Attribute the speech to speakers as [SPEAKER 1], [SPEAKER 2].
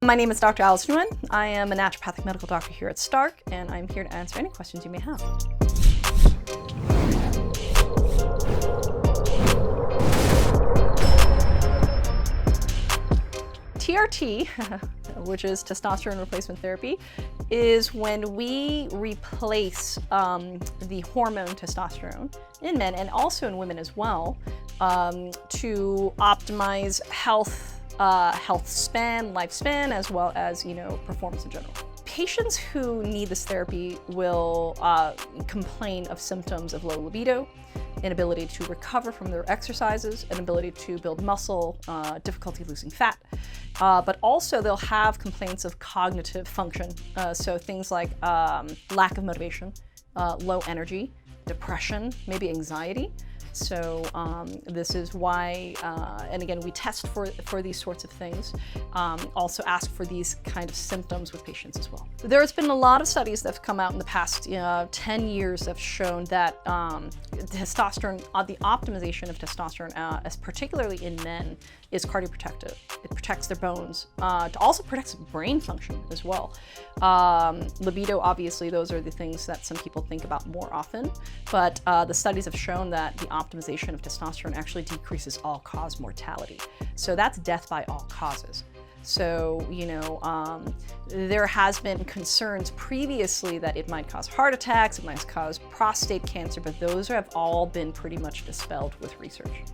[SPEAKER 1] My name is Dr. Alice Nguyen. I am a naturopathic medical doctor here at Stark, and I'm here to answer any questions you may have. T.R.T, which is testosterone replacement therapy, is when we replace the hormone testosterone in men and also in women as well to optimize health span, lifespan, as well as, performance in general. Patients who need this therapy will complain of symptoms of low libido, inability to recover from their exercises, inability to build muscle, difficulty losing fat, but also they'll have complaints of cognitive function. So things like lack of motivation, low energy, depression, maybe anxiety. So this is why, and again, we test for these sorts of things, also ask for these kind of symptoms with patients as well. There's been a lot of studies that have come out in the past 10 years that have shown that testosterone, the optimization of testosterone, as particularly in men, is cardioprotective. It protects their bones. It also protects brain function as well. Libido, obviously, those are the things that some people think about more often, but the studies have shown that the optimization of testosterone actually decreases all-cause mortality. So that's death by all causes. So, there has been concerns previously that it might cause heart attacks, it might cause prostate cancer, but those have all been pretty much dispelled with research.